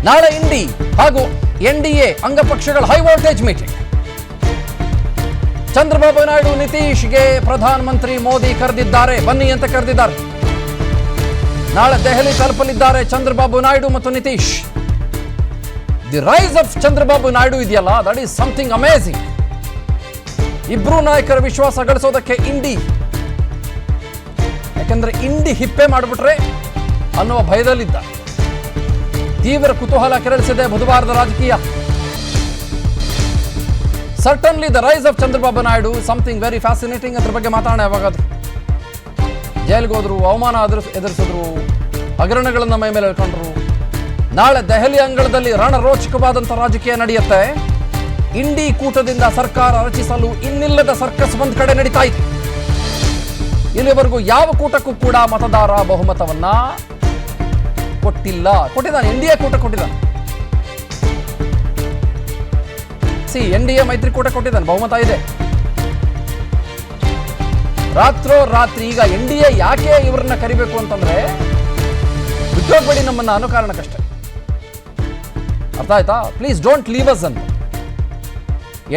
ನಾಳೆ ಇಂಡಿ ಹಾಗೂ ಎನ್ಡಿಎ ಅಂಗಪಕ್ಷಗಳ high voltage meeting. Chandrababu Naidu ನಿತೀಶ್ಗೆ ಪ್ರಧಾನಮಂತ್ರಿ ಮೋದಿ ಕರೆದಿದ್ದಾರೆ, ಬನ್ನಿ ಅಂತ ಕರೆದಿದ್ದಾರೆ. ನಾಳೆ ದೆಹಲಿ ತಲುಪಲಿದ್ದಾರೆ ಚಂದ್ರಬಾಬು ನಾಯ್ಡು ಮತ್ತು Nitish. The rise of Chandrababu Naidu ಇದೆಯಲ್ಲ, ದಟ್ ಈಸ್ ಸಮಥಿಂಗ್ ಅಮೇಜಿಂಗ್. ಇಬ್ರು ನಾಯಕರ ವಿಶ್ವಾಸ ಗಳಿಸೋದಕ್ಕೆ ಇಂಡಿ, ಯಾಕಂದ್ರೆ ಇಂಡಿ ಹಿಪ್ಪೆ ಮಾಡಿಬಿಟ್ರೆ ಅನ್ನುವ ಭಯದಲ್ಲಿದ್ದ. ತೀವ್ರ ಕುತೂಹಲ ಕೆರಳಿಸಿದೆ ಬುಧವಾರದ ರಾಜಕೀಯ. Certainly the rise of Chandrababu Naidu something very fascinating. ಅದ್ರ ಬಗ್ಗೆ ಮಾತಾಡೋಣ. ಯಾವಾಗಾದ್ರೂ ಜೈಲಿಗೆ ಹೋದ್ರು, ಅವಮಾನ ಎದುರಿಸಿದ್ರು, ಹಗರಣಗಳನ್ನ ಮೈ ಮೇಲೆ ಹೇಳ್ಕೊಂಡ್ರು. ನಾಳೆ ದೆಹಲಿ ಅಂಗಳದಲ್ಲಿ ರಣರೋಚಕವಾದಂಥ ರಾಜಕೀಯ ನಡೆಯುತ್ತೆ. ಇಂಡಿ ಕೂಟದಿಂದ ಸರ್ಕಾರ ರಚಿಸಲು ಇನ್ನಿಲ್ಲದ ಸರ್ಕಸ್ ಒಂದ್ ಕಡೆ ನಡೀತಾ ಇದೆ. ಇಲ್ಲಿವರೆಗೂ ಯಾವ ಕೂಟಕ್ಕೂ ಕೂಡ ಮತದಾರ ಬಹುಮತವನ್ನ ಕೊಟ್ಟಿದ್ದಾನೆ. ಎನ್ಡಿಎ ಕೂಟ ಕೊಟ್ಟಿದ್ದಾನೆ. ಎನ್ಡಿಎ ಮೈತ್ರಿಕೂಟ ಕೊಟ್ಟಿದ್ದಾನೆ, ಬಹುಮತ ಇದೆ. ರಾತ್ರಿ ಈಗ ಎನ್ಡಿಎ ಯಾಕೆ ಇವರನ್ನ ಕರಿಬೇಕು ಅಂತಂದ್ರೆ, ಬಿಟ್ಟೋಗ್ಬೇಡಿ ನಮ್ಮನ್ನ ಅನ್ನೋ ಕಾರಣಕ್ಕಷ್ಟೇ. ಅರ್ಥ ಆಯ್ತಾ? ಪ್ಲೀಸ್ ಡೋಂಟ್ ಲೀವ್ ಅಸ್ ಅಂತ.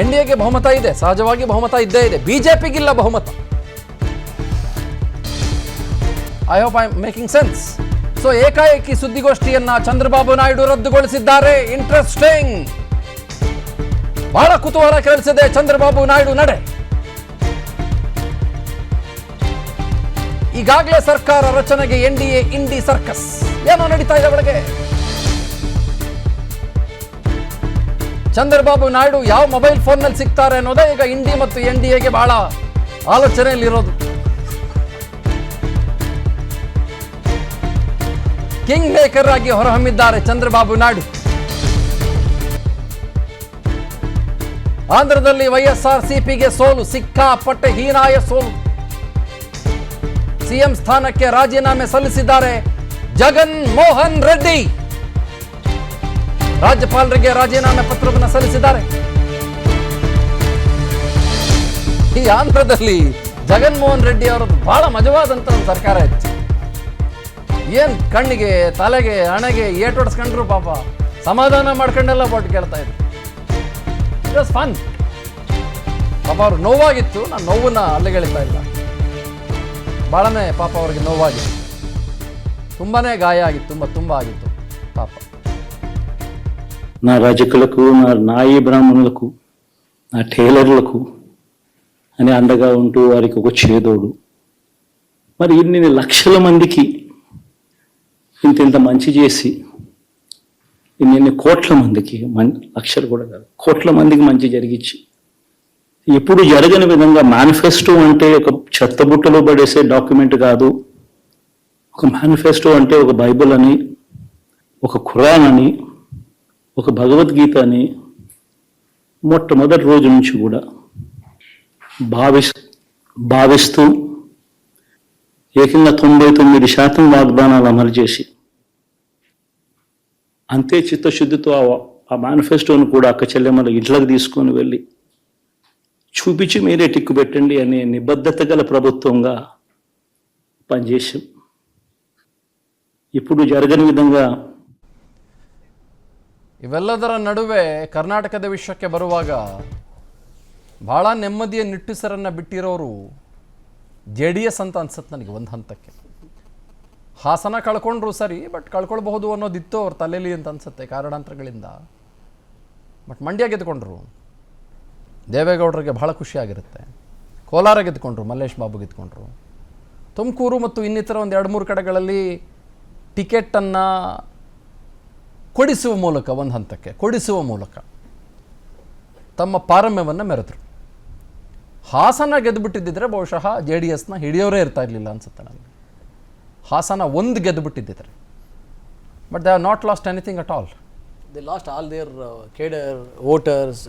ಎನ್ಡಿಎಗೆ ಬಹುಮತ ಇದೆ, ಸಹಜವಾಗಿ ಬಹುಮತ ಇದ್ದೇ ಇದೆ. ಬಿಜೆಪಿಗಿಲ್ಲ ಬಹುಮತ. I hope I am making sense. So ಏಕಾಏಕಿ ಸುದ್ದಿಗೋಷ್ಠಿಯನ್ನ ಚಂದ್ರಬಾಬು ನಾಯ್ಡು ರದ್ದುಗೊಳಿಸಿದ್ದಾರೆ. ಇಂಟ್ರೆಸ್ಟಿಂಗ್. ಬಹಳ ಕುತೂಹಲ ಕೆರಳಿಸಿದೆ ಚಂದ್ರಬಾಬು ನಾಯ್ಡು ನಡೆ. ಈಗಾಗಲೇ ಸರ್ಕಾರ ರಚನೆಗೆ ಎನ್ಡಿಎ ಇಂಡಿ ಸರ್ಕಸ್ ಏನೋ ನಡೀತಾ ಇದೆ ಒಳಗೆ. ಚಂದ್ರಬಾಬು ನಾಯ್ಡು ಯಾವ ಮೊಬೈಲ್ ಫೋನ್ ನಲ್ಲಿ ಸಿಗ್ತಾರೆ ಅನ್ನೋದೇ ಈಗ ಇಂಡಿ ಮತ್ತು ಎನ್ಡಿಎಗೆ ಬಹಳ ಆಲೋಚನೆಯಲ್ಲಿರೋದು. ಕಿಂಗ್ ಮೇಕರ್ ಆಗಿ ಹೊರಹೊಮ್ಮಿದ್ದಾರೆ ಚಂದ್ರಬಾಬು ನಾಯ್ಡು. ಆಂಧ್ರದಲ್ಲಿ ವೈಎಸ್ಆರ್ಸಿಪಿಗೆ ಸೋಲು, ಸಿಕ್ಕಾಪಟ್ಟೆ ಹೀನಾಯ ಸೋಲು. ಸಿಎಂ ಸ್ಥಾನಕ್ಕೆ ರಾಜೀನಾಮೆ ಸಲ್ಲಿಸಿದ್ದಾರೆ ಜಗನ್ ಮೋಹನ್ ರೆಡ್ಡಿ. ರಾಜ್ಯಪಾಲರಿಗೆ ರಾಜೀನಾಮೆ ಪತ್ರವನ್ನು ಸಲ್ಲಿಸಿದ್ದಾರೆ. ಈ ಆಂಧ್ರದಲ್ಲಿ ಜಗನ್ಮೋಹನ್ ರೆಡ್ಡಿ ಅವರದ್ದು ಬಹಳ ಮಜವಾದಂತ ಒಂದು ಸರ್ಕಾರ ಇತ್ತು. ಏನ್ ಕಣ್ಣಿಗೆ, ತಲೆಗೆ, ಹಣೆಗೆ ಏಟೊಡ್ಸ್ಕೊಂಡ್ರು ಪಾಪ ಸಮಾಧಾನ ಮಾಡ್ಕೊಂಡೆಲ್ಲ ಬೋಟ್ ಕೇಳ್ತಾ ಇದ್ರು. It was fun. ಪಾಪ ಅವ್ರು ನೋವಾಗಿತ್ತು. ನಾನು ನೋವನ್ನ ಅಲ್ಲಿಗೆಳಿತಾ ಇಲ್ಲ. ಬಹಳನೇ ಪಾಪ ಅವ್ರಿಗೆ ನೋವಾಗಿತ್ತು, ತುಂಬಾನೇ ಗಾಯ ಆಗಿತ್ತು, ತುಂಬ ಆಗಿತ್ತು పాప. నా రజకులకు, నా నాయి బ్రాహ్మణులకు, నా టైలర్లకు అని అండగా ఉంటూ వారికి ఒక చేదోడు. మరి ఇన్ని లక్షల మందికి ఇంత మంచి చేసి, ఇన్ని కోట్ల మందికి, లక్షలు కూడా కాదు, కోట్ల మందికి మంచి జరిగించి, ఎప్పుడు జరగని విధంగా మేనిఫెస్టో అంటే ఒక చెత్తబుట్టలో పడేసే డాక్యుమెంట్ కాదు. ఒక మేనిఫెస్టో అంటే ఒక బైబిల్ అని, ఒక ఖురాన్ అని, ఒక భగవద్గీత అని మొట్టమొదటి రోజు నుంచి కూడా భావిస్తూ ఏకంగా 99% వాగ్దానాలు అమలు చేసి, అంతే చిత్తశుద్ధితో ఆ మేనిఫెస్టోను కూడా అక్క చెల్లెమ్మల ఇంట్లోకి తీసుకొని వెళ్ళి చూపించి మీరే టిక్కు పెట్టండి అనే నిబద్ధత గల ప్రభుత్వంగా పనిచేసాం. ఇప్పుడు జరగని విధంగా ಇವೆಲ್ಲದರ ನಡುವೆ ಕರ್ನಾಟಕದ ವಿಷಯಕ್ಕೆ ಬರುವಾಗ ಬಹಳ ನೆಮ್ಮದಿಯ ನಿಟ್ಟುಸರನ್ನು ಬಿಟ್ಟಿರೋರು JDS ಅಂತ ಅನ್ಸುತ್ತೆ ನನಗೆ ಒಂದು ಹಂತಕ್ಕೆ. ಹಾಸನ ಕಳ್ಕೊಂಡ್ರು ಸರಿ, ಬಟ್ ಕಳ್ಕೊಳ್ಬಹುದು ಅನ್ನೋದಿತ್ತು ಅವ್ರ ತಲೆಯಲ್ಲಿ ಅಂತ ಅನ್ಸುತ್ತೆ ಕಾರಣಾಂತರಗಳಿಂದ. ಬಟ್ ಮಂಡ್ಯ ಗೆದ್ಕೊಂಡ್ರು, ದೇವೇಗೌಡರಿಗೆ ಬಹಳ ಖುಷಿಯಾಗಿರುತ್ತೆ. ಕೋಲಾರ ಗೆದ್ಕೊಂಡ್ರು, ಮಲ್ಲೇಶ್ ಬಾಬು ಗೆದ್ಕೊಂಡ್ರು. ತುಮಕೂರು ಮತ್ತು ಇನ್ನಿತರ ಒಂದು 2-3 ಕಡೆಗಳಲ್ಲಿ ಟಿಕೆಟನ್ನು ಕೊಡಿಸುವ ಮೂಲಕ, ಒಂದು ಹಂತಕ್ಕೆ ಕೊಡಿಸುವ ಮೂಲಕ ತಮ್ಮ ಪಾರಮ್ಯವನ್ನು ಮೆರೆದರು. ಹಾಸನ ಗೆದ್ದುಬಿಟ್ಟಿದ್ದರೆ ಬಹುಶಃ JDSನ ಹಿಡಿಯೋರೇ ಇರ್ತಾ ಇರಲಿಲ್ಲ ಅನ್ಸುತ್ತೆ ನನಗೆ. ಹಾಸನ ಒಂದು ಗೆದ್ದುಬಿಟ್ಟಿದ್ದರೆ, but they have not lost anything at all. They lost all their cadre, voters,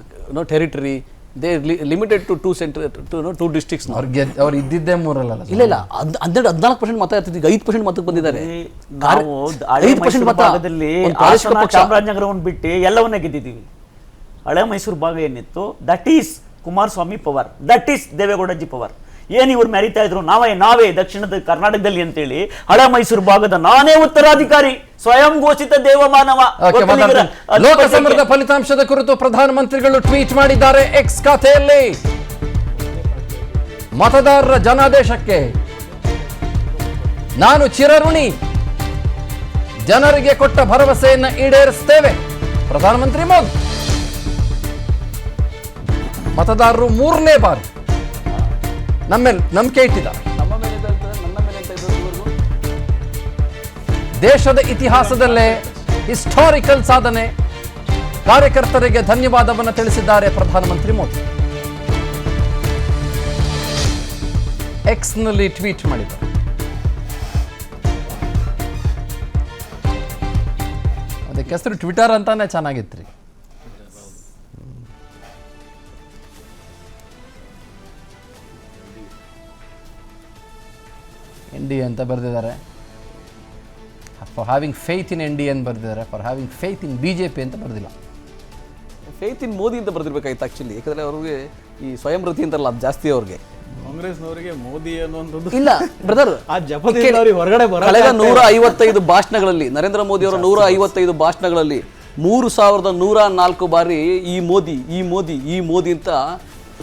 territory. They limited to 2 districts. ಅವ್ರು ಇದ್ದಿದ್ದೇ 3 ಇಲ್ಲ 14% ಮತ ಇರ್ತಿತ್ತು. ಈಗ 5% ಮತಕ್ಕೆ ಬಂದಿದ್ದಾರೆ. ಭಾಗದಲ್ಲಿ ಚಾಮರಾಜನಗರವನ್ನು ಬಿಟ್ಟು ಎಲ್ಲವನ್ನ ಗೆದ್ದಿದ್ದೀವಿ. ಹಳೆ ಮೈಸೂರು ಭಾಗ ಏನಿತ್ತು, that is Kumaraswamy power, that is Devegowda ji power. ಏನ್ ಇವ್ರು ಮೆರಿತಾ ಇದ್ರು, ನಾವೇ ದಕ್ಷಿಣದ ಕರ್ನಾಟಕದಲ್ಲಿ ಅಂತೇಳಿ ಹಳೆ ಮೈಸೂರು ಭಾಗದ ನಾನೇ ಉತ್ತರಾಧಿಕಾರಿ, ಸ್ವಯಂ ಘೋಷಿತ ದೇವಮಾನವ. ಓಕೆ, ಮಾತಾಡ್ತೀನಿ. ಲೋಕಸಭಾ ಫಲಿತಾಂಶದ ಕುರಿತು ಪ್ರಧಾನಮಂತ್ರಿಗಳು ಟ್ವೀಟ್ ಮಾಡಿದ್ದಾರೆ ಎಕ್ಸ್ ಖಾತೆಯಲ್ಲಿ. ಮತದಾರರ ಜನಾದೇಶಕ್ಕೆ ನಾನು ಚಿರಋಣಿ, ಜನರಿಗೆ ಕೊಟ್ಟ ಭರವಸೆಯನ್ನ ಈಡೇರಿಸ್ತೇವೆ, ಪ್ರಧಾನಮಂತ್ರಿ ಮೋದಿ. ಮತದಾರರು 3ನೇ ಬಾರಿ ನಮ್ಮೇಲೆ ನಂಬಿಕೆ ಇಟ್ಟಿದ್ದಾರೆ. ನಮ್ಮ ಮೇಲೆ ಅಂತ ಹೇಳ್ತಾರೆ, ನನ್ನ ಮೇಲೆ ಅಂತ ಇದ್ದವರೆಗೂ ದೇಶದ ಇತಿಹಾಸದಲ್ಲೇ ಹಿಸ್ಟಾರಿಕಲ್ ಸಾಧನೆ. ಕಾರ್ಯಕರ್ತರಿಗೆ ಧನ್ಯವಾದವನ್ನು ತಿಳಿಸಿದ್ದಾರೆ ಪ್ರಧಾನಮಂತ್ರಿ ಮೋದಿ. ಎಕ್ಸ್ನಲ್ಲಿ ಟ್ವೀಟ್ ಮಾಡಿದ್ದಾರೆ. ಅದಕ್ಕೆ ಹೆಸರು ಟ್ವಿಟರ್ ಅಂತಾನೆ ಚೆನ್ನಾಗಿತ್ರಿ. NDA ಅಂತ ಬರೆದಿದ್ದಾರೆ. For having faith in NDA ಅಂತ ಬರೆದಿದ್ದಾರೆ. For having faith in BJP ಅಂತ ಬರೆದಿಲ್ಲ. ಫೇತ್ ಇನ್ ಮೋದಿ ಅಂತ ಬರ್ದಿರ್ಬೇಕಾಯ್ತು ಆಕ್ಚುಲಿ. ಯಾಕಂದ್ರೆ ಅವ್ರಿಗೆ ಈ ಸ್ವಯಂ ವೃತ್ತಿ ಅಂತಾರಲ್ಲ ಅದು ಜಾಸ್ತಿ ಅವ್ರಿಗೆ. ಕಾಂಗ್ರೆಸ್ನವರಿಗೆ ಮೋದಿ ಅನ್ನೋದು ಇಲ್ಲ ಬ್ರದರ್, ಆ ಜಪದಿಂದ ಅವ್ರಿಗೆ ಹೊರಗಡೆ ಕಳೆದ 155 ಭಾಷಣಗಳಲ್ಲಿ, ನರೇಂದ್ರ ಮೋದಿ ಅವರ 155 ಭಾಷಣಗಳಲ್ಲಿ 3104 ಬಾರಿ ಈ ಮೋದಿ ಅಂತ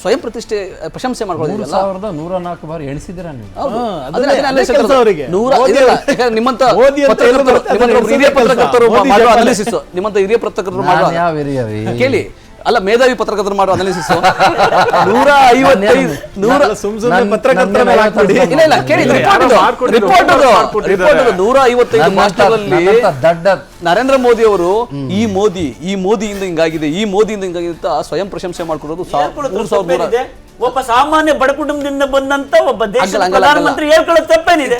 ಸ್ವಯಂ ಪ್ರತಿಷ್ಠೆ ಪ್ರಶಂಸೆ ಮಾಡ್ಕೊಳ್ಳೋದಿಲ್ಲ. 3104 ಬಾರಿ ಎಣಿಸಿದ್ದೀರಾ ನೀವು? ನಿಮ್ಮಂತ ಹಿರಿಯ ಪತ್ರಕರ್ತರು ಮಾಡುವ ಅನಾಲಿಸಿಸ್, ನಿಮ್ಮಂತ ಹಿರಿಯ ಪತ್ರಕರ್ತರು ಮಾಡುವ ಯಾವ ಹಿರಿಯರಿ? ಕೇಳಿ, ಅಲ್ಲ ಮೇಧಾವಿ ಪತ್ರಕರ್ತರು ಮಾಡುವ ಅನಾಲಿಸಿಸ್ 155 ಇಲ್ಲ ಕೇಳಿ, ರಿಪೋರ್ಟ್ 155 ಭಾಷಣಗಳಲ್ಲಿ ನರೇಂದ್ರ ಮೋದಿ ಅವರು ಈ ಮೋದಿಯಿಂದ ಹಿಂಗಾಗಿದೆ, ಈ ಮೋದಿಯಿಂದ ಹಿಂಗಾಗಿದೆ ಅಂತ ಸ್ವಯಂ ಪ್ರಶಂಸೆ ಮಾಡ್ಕೊಡೋದು 3100. ಒಬ್ಬ ಸಾಮಾನ್ಯ ಬಡ ಕುಟುಂಬದಿಂದ ಬಂದಂತ ಒಬ್ಬ ದೇಶದ ಪ್ರಧಾನಮಂತ್ರಿ ಹೇಳ್ಕೊಳ್ಳೋದು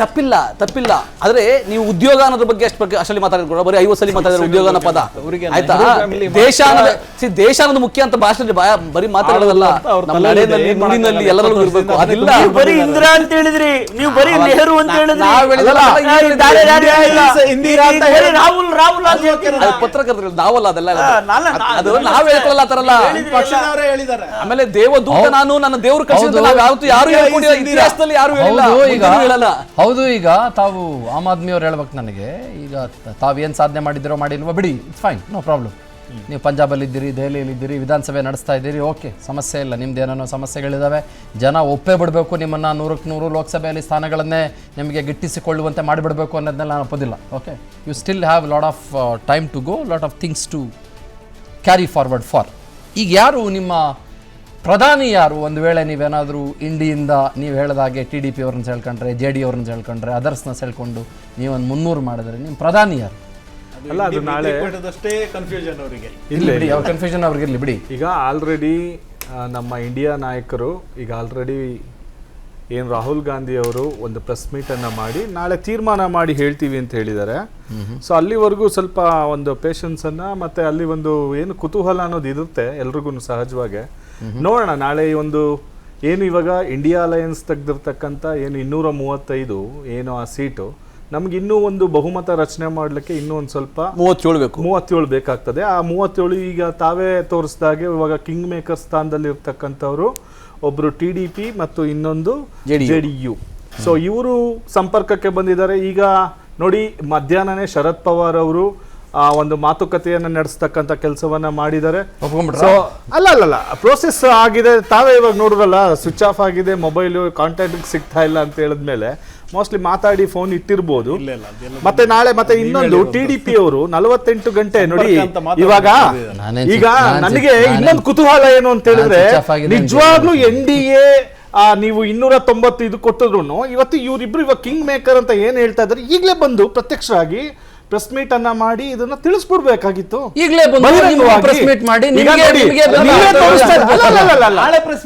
ತಪ್ಪಿಲ್ಲ. ಆದ್ರೆ ನೀವು ಉದ್ಯೋಗ ಅನ್ನೋದ್ರ ಬಗ್ಗೆ ಅಷ್ಟಲ್ಲಿ ಮಾತಾಡಿದ್ರು, ಬರೀ 50 ಸಲ ಮಾತಾಡಿದ್ರೆ ಉದ್ಯೋಗ ಅನ್ನೋ ಪದ ಆಯ್ತಾ? ದೇಶ ಅನ್ನೋದು ಮುಖ್ಯ ಅಂತ ಭಾಷಣ ಬರೀ ಮಾತಾಡೋದಲ್ಲ, ನಮ್ಮ ನಡೆಯಲ್ಲಿ ನುಡಿನಲ್ಲಿ ಎಲ್ಲರಲ್ಲೂ ಇರಬೇಕು. ಅದಿಲ್ಲ, ಬರೀ ಇಂದಿರಾ ಅಂತ ಹೇಳಿದ್ರಿ, ನೀವು ಬರೀ ನೆಹರು ಅಂತ ಹೇಳಿದ್ರಿ, ರಾಹುಲ್ ಅಂತ ಹೇಳ್ತೀರಿ. ಪತ್ರಕರ್ತರು ನಾವಲ್ಲ, ಅದೆಲ್ಲ ಅದು ನಾವ್ ಹೇಳ್ಕೊಳ್ಳಲ್ಲ ಆ ತರ ಅಲ್ಲ. ಆಮೇಲೆ ದೇವದೂತ ನಾನು, ನನ್ನ ದೇವರು ಕಳಿಸಿದ ಯಾರು ಇತಿಹಾಸದಲ್ಲಿ ಯಾರು ಹೇಳಲ್ಲ. ಹೌದು, ಈಗ ತಾವು ಆಮ್ ಆದ್ಮಿ ಅವ್ರು ಹೇಳ್ಬೇಕು ನನಗೆ, ಈಗ ತಾವೇನ್ ಸಾಧನೆ ಮಾಡಿದಿರೋ ಮಾಡಿಲ್ವೋ ಬಿಡಿ, ಇಟ್ಸ್ ಫೈನ್, ನೋ ಪ್ರಾಬ್ಲಮ್. ನೀವು ಪಂಜಾಬಲ್ಲಿ ಇದ್ದೀರಿ, ದೆಹಲಿಯಲ್ಲಿ ಇದ್ದೀರಿ, ವಿಧಾನಸಭೆ ನಡೆಸ್ತಾ ಇದ್ದೀರಿ, ಓಕೆ, ಸಮಸ್ಯೆ ಇಲ್ಲ. ನಿಮ್ದು ಏನೇನೋ ಸಮಸ್ಯೆಗಳಿದ್ದಾವೆ, ಜನ ಒಪ್ಪೇ ಬಿಡಬೇಕು, ನಿಮ್ಮನ್ನು 100ಕ್ಕೆ 100 ಲೋಕಸಭೆಯಲ್ಲಿ ಸ್ಥಾನಗಳನ್ನೇ ನಿಮಗೆ ಗಿಟ್ಟಿಸಿಕೊಳ್ಳುವಂತೆ ಮಾಡಿಬಿಡಬೇಕು ಅನ್ನೋದನ್ನೆಲ್ಲ ನಾನು ಒಪ್ಪೋದಿಲ್ಲ. Okay, you still have lot of time to go, lot of things to carry forward for. ಈಗ ಯಾರು ನಿಮ್ಮ ಪ್ರಧಾನಿ ಯಾರು? ಒಂದು ವೇಳೆ ನೀವೇನಾದರೂ ಇಂಡಿಯಿಂದ ನೀವು ಹೇಳಿದಾಗೆ TDP ಅವ್ರನ್ನ ಸೆಳ್ಕೊಂಡ್ರೆ, JD ಅವ್ರನ್ನ ಸೆಳ್ಕೊಂಡ್ರೆ, ಅದರ್ಸ್ನ ಸೆಳ್ಕೊಂಡು ನೀವೊಂದು 300 ಮಾಡಿದ್ರೆ ನಿಮ್ಮ ಪ್ರಧಾನಿ ಯಾರು? ಅಲ್ಲ, ಅದು ನಾಳೆ ಕನ್ಫ್ಯೂಷನ್ ಅವರಿಗೆ ಇಲ್ಲಿ ಕನ್ಫ್ಯೂಷನ್ ಅವ್ರಿಗೆ ಇರಲಿ ಬಿಡಿ. ಈಗ ಆಲ್ರೆಡಿ ನಮ್ಮ ಇಂಡಿಯಾ ನಾಯಕರು ಈಗ ಆಲ್ರೆಡಿ ಏನು ರಾಹುಲ್ ಗಾಂಧಿ ಅವರು ಒಂದು ಪ್ರೆಸ್ ಮೀಟನ್ನು ಮಾಡಿ ನಾಳೆ ತೀರ್ಮಾನ ಮಾಡಿ ಹೇಳ್ತೀವಿ ಅಂತ ಹೇಳಿದ್ದಾರೆ. ಸೊ ಅಲ್ಲಿವರೆಗೂ ಸ್ವಲ್ಪ ಒಂದು ಪೇಷನ್ಸನ್ನು ಮತ್ತು ಅಲ್ಲಿ ಒಂದು ಏನು ಕುತೂಹಲ ಅನ್ನೋದು ಇರುತ್ತೆ ಎಲ್ರಿಗೂ ಸಹಜವಾಗಿ. ನೋಡೋಣ ನಾಳೆ ಒಂದು ಏನು ಇವಾಗ ಇಂಡಿಯಾ ಅಲಯನ್ಸ್ ತೆಗೆದಿರ್ತಕ್ಕಂಥ ಏನು 235 ಏನು ಆ ಸೀಟು, ನಮ್ಗೆ ಇನ್ನೂ ಒಂದು ಬಹುಮತ ರಚನೆ ಮಾಡಲಿಕ್ಕೆ ಇನ್ನೂ ಒಂದು ಸ್ವಲ್ಪ 37 ಬೇಕಾಗ್ತದೆ. ಆ 37 ಈಗ ತಾವೇ ತೋರಿಸಿದಾಗೆ ಇವಾಗ ಕಿಂಗ್ ಮೇಕರ್ ಸ್ಥಾನದಲ್ಲಿ ಇರ್ತಕ್ಕಂಥವ್ರು ಒಬ್ರು TDP ಮತ್ತು ಇನ್ನೊಂದು JDU. ಸೊ ಇವರು ಸಂಪರ್ಕಕ್ಕೆ ಬಂದಿದ್ದಾರೆ. ಈಗ ನೋಡಿ, ಮಧ್ಯಾಹ್ನನೇ ಶರದ್ ಪವಾರ್ ಅವರು ಒಂದು ಮಾತುಕತೆಯನ್ನು ನಡೆಸ್ತಕ್ಕಂಥ ಕೆಲಸವನ್ನ ಮಾಡಿದ್ದಾರೆ. ಅಲ್ಲ ಪ್ರೋಸೆಸ್ ಆಗಿದೆ. ತಾವೇ ಇವಾಗ ನೋಡ್ರಲ್ಲ, ಸ್ವಿಚ್ ಆಫ್ ಆಗಿದೆ ಮೊಬೈಲು, ಕಾಂಟ್ಯಾಕ್ಟ್ ಸಿಗ್ತಾ ಇಲ್ಲ ಅಂತ ಹೇಳಿದ್ಮೇಲೆ ಮೋಸ್ಟ್ಲಿ ಮಾತಾಡಿ ಫೋನ್ ಇಟ್ಟಿರ್ಬೋದು. ಮತ್ತೆ ನಾಳೆ ಮತ್ತೆ ಇನ್ನೊಂದು TDP ಅವರು 48 ಗಂಟೆ ನೋಡಿ. ಇವಾಗ ಈಗ ನನಗೆ ಇನ್ನೊಂದು ಕುತೂಹಲ ಏನು ಅಂತ ಹೇಳಿದ್ರೆ, ನಿಜವಾಗ್ಲೂ NDA ನೀವು 295 ಕೊಟ್ಟಿದ್ರು ಇವತ್ತು ಇವರಿಬ್ರು ಇವಾಗ ಕಿಂಗ್ ಮೇಕರ್ ಅಂತ ಏನ್ ಹೇಳ್ತಾ ಇದ್ದಾರೆ, ಈಗಲೇ ಬಂದು ಪ್ರತ್ಯಕ್ಷವಾಗಿ ಪ್ರೆಸ್ ಮೀಟ್ ಅನ್ನ ಮಾಡಿ ಇದನ್ನ ತಿಳಿಸ್ಬಿಡ್ಬೇಕಾಗಿತ್ತು. ಈಗಲೇ ಪ್ರೆಸ್ ಮೀಟ್ ಮಾಡಿ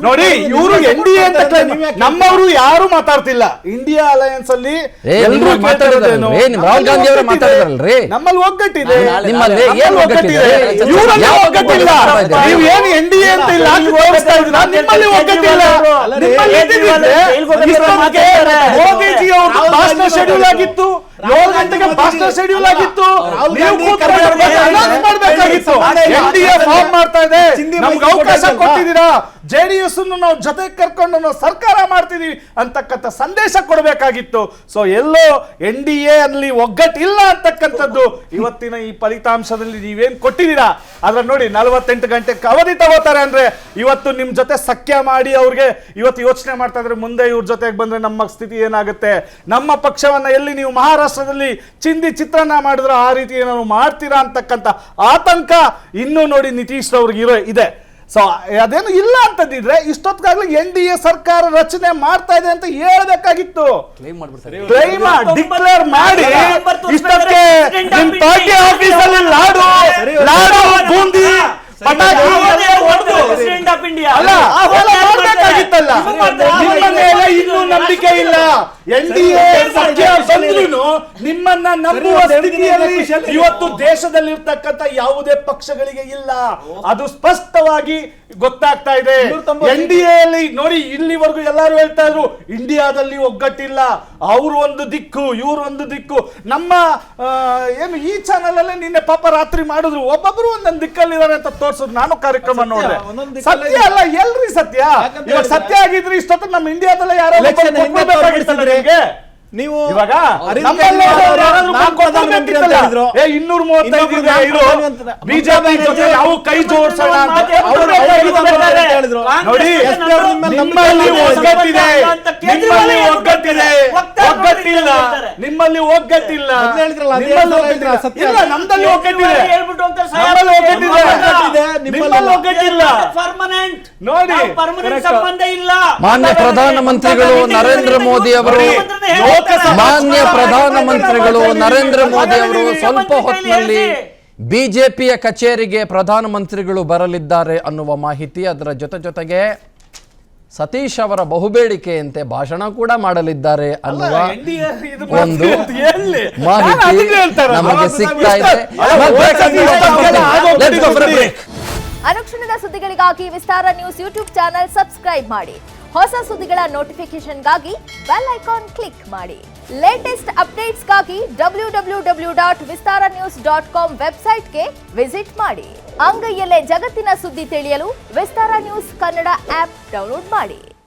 ನೋಡಿ, ಇವರು NDA ಅಂತ ನಮ್ಮವರು ಯಾರು ಮಾತಾಡ್ತಿಲ್ಲ. ಇಂಡಿಯಾ ಅಲಯನ್ಸ್ ಅಲ್ಲಿ ರಾಹುಲ್ ಗಾಂಧಿ ಅವರು ಮಾತಾಡಿದ್ರಲ್ರಿ, ನಮ್ಮಲ್ಲಿ ಒಗ್ಗಟ್ಟಿದೆ, ನಿಮ್ಮಲ್ಲಿ ಏನ್ ಒಗ್ಗಟ್ಟಿದೆ? ಒಗ್ಗಟ್ಟಿಲ್ಲ. ನೀವು ಏನು NDA ಅಂತ ಇಲ್ಲ ನಿಮ್ಮಲ್ಲಿ ಒಗ್ಗಟ್ಟಿಲ್ಲ. ಮೋದಿಜಿ ಅವರು ಭಾಷಣ ಶೆಡ್ಯೂಲ್ ಆಗಿತ್ತು, 7 ಗಂಟೆಗೆ ಭಾಷಣ ಶೆಡ್ಯೂಲ್ ಆಗಿತ್ತು. NDA ಫಾರ್ಮ್ ಮಾಡ್ತಾ ಇದೆ, ನಮ್ಗೆ ಅವಕಾಶ ಕೊಟ್ಟಿದ್ದೀರಾ. JDS ಅನ್ನು ನಾವು ಜೊತೆ ಕರ್ಕೊಂಡು ನಾವು ಸರ್ಕಾರ ಮಾಡ್ತಿದೀವಿ ಅಂತಕ್ಕಂಥ ಸಂದೇಶ ಕೊಡಬೇಕಾಗಿತ್ತು. ಸೊ ಎಲ್ಲೋ NDA ಅಲ್ಲಿ ಒಗ್ಗಟ್ಟಿಲ್ಲ ಅಂತಕ್ಕಂಥದ್ದು ಇವತ್ತಿನ ಈ ಫಲಿತಾಂಶದಲ್ಲಿ ನೀವೇನ್ ಕೊಟ್ಟಿದ್ದೀರಾ ಅದ್ರ ನೋಡಿ 48 ಗಂಟೆ ಅವಧಿ ತಗೋತಾರೆ ಅಂದ್ರೆ ಇವತ್ತು ನಿಮ್ ಜೊತೆ ಸಖ್ಯ ಮಾಡಿ ಅವ್ರಿಗೆ ಇವತ್ತು ಯೋಚನೆ ಮಾಡ್ತಾ ಇದ್ರೆ ಮುಂದೆ ಇವ್ರ ಜೊತೆಗೆ ಬಂದ್ರೆ ನಮ್ಮ ಸ್ಥಿತಿ ಏನಾಗುತ್ತೆ, ನಮ್ಮ ಪಕ್ಷವನ್ನ ಎಲ್ಲಿ ನೀವು ಮಹಾರಾಷ್ಟ್ರದಲ್ಲಿ ಚಿಂದಿ ಚಿತ್ರಣ ಮಾಡಿದ್ರು ಆ ರೀತಿ ಏನಾದ್ರು ಮಾಡ್ತೀರಾ ಅಂತಕ್ಕಂಥ ಆತಂಕ ಇನ್ನೂ ನೋಡಿ ನಿತೀಶ್ ಅವ್ರಿಗೆ ಇದೆ. ಸೊ ಅದೇನು ಇಲ್ಲ ಅಂತಂದಿದ್ರೆ ಇಷ್ಟೊತ್ತಿಗಾಗ್ಲೂ NDA ಸರ್ಕಾರ ರಚನೆ ಮಾಡ್ತಾ ಇದೆ ಅಂತ ಹೇಳ್ಬೇಕಾಗಿತ್ತು. ಕ್ಲೈಮ್ ಡಿಕ್ಲೇರ್ ಮಾಡಿ ಇಷ್ಟಕ್ಕೆ ನಿಮ್ ಪಾರ್ಟಿ ಆಫೀಸಲ್ಲಿ ಲಾಡು ಬೂಂದಿ ಪಟಾಕಿ ಅಲ್ಲ ಮಾಡ್ಬೇಕಾಗಿತ್ತಲ್ಲ. ನಿಮ್ಮ ಮೇಲೆ ಇನ್ನೂ ನಂಬಿಕೆ ಇಲ್ಲ. NDA ಬಂದ್ರು ನಿಮ್ಮನ್ನ ನಂಬುವ ಸ್ಥಿತಿಯಲ್ಲಿ ಇವತ್ತು ದೇಶದಲ್ಲಿರ್ತಕ್ಕಂಥ ಯಾವುದೇ ಪಕ್ಷಗಳಿಗೆ ಇಲ್ಲ. ಅದು ಸ್ಪಷ್ಟವಾಗಿ ಗೊತ್ತಾಗ್ತಾ ಇದೆ. NDA ಅಲ್ಲಿ ನೋಡಿ ಇಲ್ಲಿವರೆಗೂ ಎಲ್ಲರೂ ಹೇಳ್ತಾ ಇದ್ರು ಇಂಡಿಯಾದಲ್ಲಿ ಒಗ್ಗಟ್ಟಿಲ್ಲ, ಅವ್ರು ಒಂದು ದಿಕ್ಕು ಇವ್ರು ಒಂದು ದಿಕ್ಕು. ನಮ್ಮ ಏನು ಈ ಚಾನಲ್ ಅಲ್ಲೇ ನಿನ್ನೆ ಪಾಪ ರಾತ್ರಿ ಮಾಡಿದ್ರು ಒಬ್ಬೊಬ್ರು ಒಂದೊಂದು ದಿಕ್ಕಲ್ಲಿದ್ದಾರೆ ಅಂತ ತೋರ್ಸೋದು ನಾನು ಕಾರ್ಯಕ್ರಮ ನೋಡಿದೆ. ಸತ್ಯ ಅಲ್ಲ ಎಲ್ರಿ ಸತ್ಯ. ಇವಾಗ ಸತ್ಯ ಆಗಿದ್ರೆ ಇಷ್ಟೊತ್ತು ನಮ್ಮ ಇಂಡಿಯಾದಲ್ಲೇ ಯಾರು ನೀವು ಇವಾಗ 235 ಬಿಜೆಪಿ ಜೊತೆ ನಾವು ಕೈ ಜೋಡಿಸೋಣ ನೋಡಿ. ನಿಮ್ಮಲ್ಲಿ ಒಗ್ಗಟ್ಟಿದೆ, ನಿಮ್ಮಲ್ಲಿ ಒಗ್ಗಟ್ಟಿದೆ, ಒಗ್ಗಟ್ಟಿಲ್ಲ, ನಿಮ್ಮಲ್ಲಿ ಒಗ್ಗಟ್ಟಿಲ್ಲ, ಇಲ್ಲ ನಮ್ದಲ್ಲಿ ಒಗ್ಗಟ್ಟಿದೆ, ನಿಮ್ಮಲ್ಲಿ ಒಗ್ಗಟ್ಟಿಲ್ಲ ನೋಡಿ. ಸಂಬಂಧ ಇಲ್ಲ. ಮಾನ್ಯ ಪ್ರಧಾನಮಂತ್ರಿಗಳು ನರೇಂದ್ರ ಮೋದಿ ಅವರು ಸ್ವಲ್ಪ ಹೊತ್ತಿನಲ್ಲಿ ಬಿಜೆಪಿಯ ಕಚೇರಿಗೆ ಪ್ರಧಾನಮಂತ್ರಿಗಳು ಬರಲಿದ್ದಾರೆ ಅನ್ನುವ ಮಾಹಿತಿ, ಅದರ ಜೊತೆಗೆ ಸತೀಶ್ ಅವರ ಬಹುಬೇಡಿಕೆಯಂತೆ ಭಾಷಣ ಕೂಡ ಮಾಡಲಿದ್ದಾರೆ ಅನ್ನುವ ಒಂದು ಮಾಹಿತಿ ನಮಗೆ ಸಿಗ್ತಾ ಇದೆ. ಅನುಕ್ಷಣದ ಸುದ್ದಿಗಳಿಗಾಗಿ ವಿಸ್ತಾರ ನ್ಯೂಸ್ ಯೂಟ್ಯೂಬ್ ಚಾನೆಲ್ ಸಬ್ಸ್ಕ್ರೈಬ್ ಮಾಡಿ. ಹೊಸ ಸುದ್ದಿಗಳ ನೋಟಿಫಿಕೇಶನ್ಗಾಗಿ ಬೆಲ್ ಐಕಾನ್ ಕ್ಲಿಕ್ ಮಾಡಿ. ಲೇಟೆಸ್ಟ್ ಅಪ್ಡೇಟ್ಸ್ಗಾಗಿ www.vistaranews.com ವೆಬ್ಸೈಟ್ಗೆ ವಿಸಿಟ್ ಮಾಡಿ. ಅಂಗೈಯಲ್ಲೇ ಜಗತ್ತಿನ ಸುದ್ದಿ ತಿಳಿಯಲು ವಿಸ್ತಾರ ನ್ಯೂಸ್ ಕನ್ನಡ ಆಪ್ ಡೌನ್ಲೋಡ್ ಮಾಡಿ.